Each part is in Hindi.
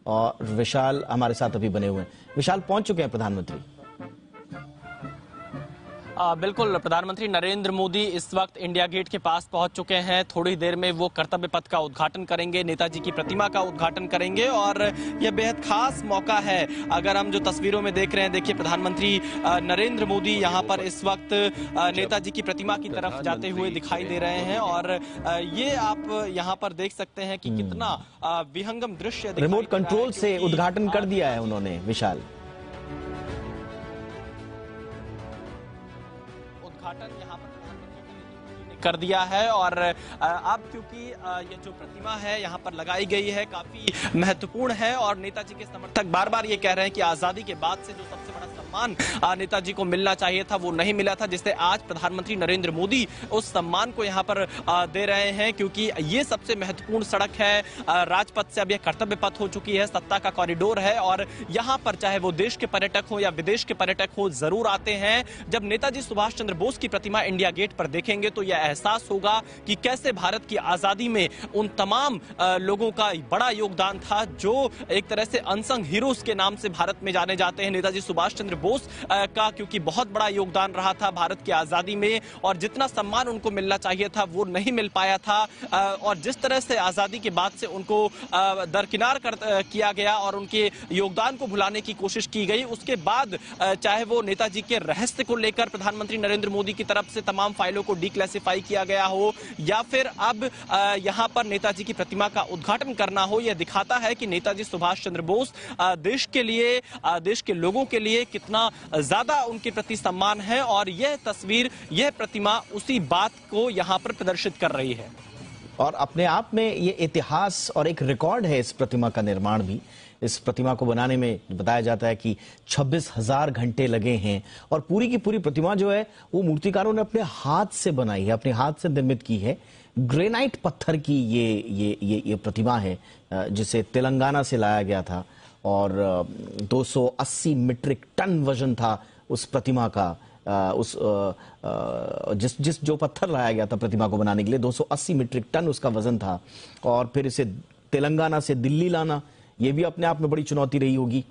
और विशाल हमारे साथ अभी बने हुए हैं। विशाल, पहुंच चुके हैं प्रधानमंत्री? बिल्कुल, प्रधानमंत्री नरेंद्र मोदी इस वक्त इंडिया गेट के पास पहुंच चुके हैं। थोड़ी देर में वो कर्तव्य पथ का उद्घाटन करेंगे, नेताजी की प्रतिमा का उद्घाटन करेंगे और यह बेहद खास मौका है। अगर हम जो तस्वीरों में देख रहे हैं, देखिए प्रधानमंत्री नरेंद्र मोदी यहां पर इस वक्त नेताजी की प्रतिमा की तरफ जाते हुए दिखाई दे रहे हैं और ये आप यहां पर देख सकते हैं कि कितना विहंगम दृश्य रिमोट कंट्रोल से उद्घाटन कर दिया है उन्होंने। विशाल, उद्घाटन यहाँ पर कर दिया है और अब क्योंकि ये जो प्रतिमा है यहाँ पर लगाई गई है काफी महत्वपूर्ण है और नेताजी के समर्थक बार बार ये कह रहे हैं कि आजादी के बाद से जो सबसे बड़ा सम्मान नेताजी को मिलना चाहिए था वो नहीं मिला था, जिससे आज प्रधानमंत्री नरेंद्र मोदी उस सम्मान को यहाँ पर दे रहे हैं क्योंकि ये सबसे महत्वपूर्ण सड़क है। राजपथ से अब यह कर्तव्य पथ हो चुकी है, सत्ता का कॉरिडोर है और यहाँ पर चाहे वो देश के पर्यटक हो या विदेश के पर्यटक हो जरूर आते हैं। जब नेताजी सुभाष चंद्र बोस की प्रतिमा इंडिया गेट पर देखेंगे तो यह एहसास होगा कि कैसे भारत की आजादी में उन तमाम लोगों का बड़ा योगदान था जो एक तरह से अनसंग हीरोज के नाम से भारत में जाने जाते हैं। नेताजी सुभाष चंद्र बोस का क्योंकि बहुत बड़ा योगदान रहा था भारत की आजादी में और जितना सम्मान उनको मिलना चाहिए था वो नहीं मिल पाया था और जिस तरह से आजादी के बाद से उनको दरकिनार किया गया और उनके योगदान को भुलाने की कोशिश की गई। उसके बाद चाहे वो नेताजी के रहस्य को लेकर प्रधानमंत्री नरेंद्र मोदी की तरफ से तमाम फाइलों को डिक्लासिफाई किया गया हो या फिर अब यहां पर नेताजी की प्रतिमा का उद्घाटन करना हो, यह दिखाता है कि नेताजी सुभाष चंद्र बोस देश के लिए, देश के लोगों के लिए कितना ज्यादा उनके प्रति सम्मान है और यह तस्वीर, यह प्रतिमा उसी बात को यहां पर प्रदर्शित कर रही है। और अपने आप में ये इतिहास और एक रिकॉर्ड है इस प्रतिमा का निर्माण भी। इस प्रतिमा को बनाने में बताया जाता है कि 26,000 घंटे लगे हैं और पूरी की पूरी प्रतिमा जो है वो मूर्तिकारों ने अपने हाथ से बनाई है, अपने हाथ से निर्मित की है। ग्रेनाइट पत्थर की ये प्रतिमा है जिसे तेलंगाना से लाया गया था और 280 मीट्रिक टन वजन था उस प्रतिमा का। जिस जो पत्थर लाया गया था प्रतिमा को बनाने के लिए 280 मीट्रिक टन उसका वजन था और फिर इसे तेलंगाना से दिल्ली लाना ये भी अपने आप में बड़ी चुनौती रही होगी।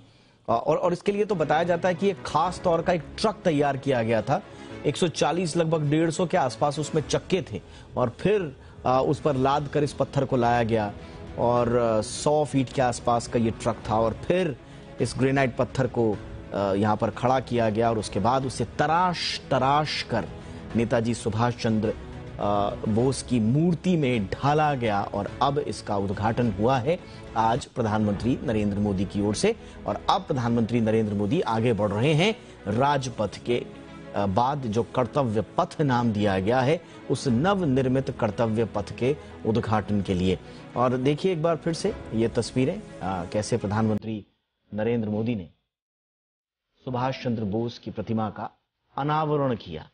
और इसके लिए तो बताया जाता है कि एक खास तौर का एक ट्रक तैयार किया गया था। 140 लगभग 150 के आसपास उसमें चक्के थे और फिर उस पर लाद कर इस पत्थर को लाया गया और 100 फीट के आसपास का ये ट्रक था और फिर इस ग्रेनाइट पत्थर को यहाँ पर खड़ा किया गया और उसके बाद उसे तराश कर नेताजी सुभाष चंद्र बोस की मूर्ति में ढाला गया और अब इसका उद्घाटन हुआ है आज प्रधानमंत्री नरेंद्र मोदी की ओर से। और अब प्रधानमंत्री नरेंद्र मोदी आगे बढ़ रहे हैं राजपथ के बाद जो कर्तव्य पथ नाम दिया गया है उस नवनिर्मित कर्तव्य पथ के उद्घाटन के लिए। और देखिए एक बार फिर से ये तस्वीरें कैसे प्रधानमंत्री नरेंद्र मोदी ने सुभाष चंद्र बोस की प्रतिमा का अनावरण किया।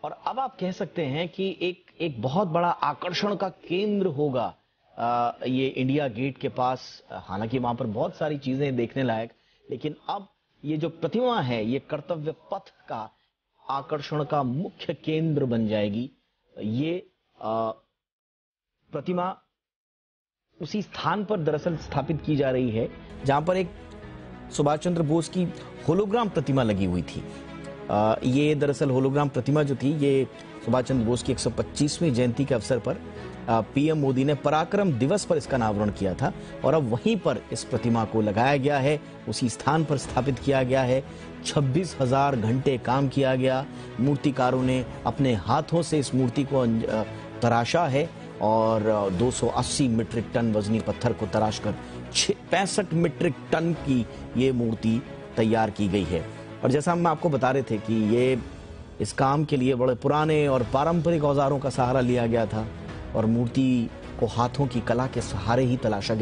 और अब आप कह सकते हैं कि एक बहुत बड़ा आकर्षण का केंद्र होगा ये इंडिया गेट के पास। हालांकि वहां पर बहुत सारी चीजें देखने लायक, लेकिन अब ये जो प्रतिमा है ये कर्तव्य पथ का आकर्षण का मुख्य केंद्र बन जाएगी। ये प्रतिमा उसी स्थान पर दरअसल स्थापित की जा रही है जहां पर एक सुभाष चंद्र बोस की होलोग्राम प्रतिमा लगी हुई थी। ये दरअसल होलोग्राम प्रतिमा जो थी ये सुभाष चंद्र बोस की 125वीं जयंती के अवसर पर पीएम मोदी ने पराक्रम दिवस पर इसका अनावरण किया था और अब वहीं पर इस प्रतिमा को लगाया गया है, उसी स्थान पर स्थापित किया गया है। 26,000 घंटे काम किया गया, मूर्तिकारों ने अपने हाथों से इस मूर्ति को तराशा है और 280 मीट्रिक टन वजनी पत्थर को तराश कर 65 मीट्रिक टन की ये मूर्ति तैयार की गई है। और जैसा हम आपको बता रहे थे कि ये इस काम के लिए बड़े पुराने और पारंपरिक औजारों का सहारा लिया गया था और मूर्ति को हाथों की कला के सहारे ही तलाशा गया।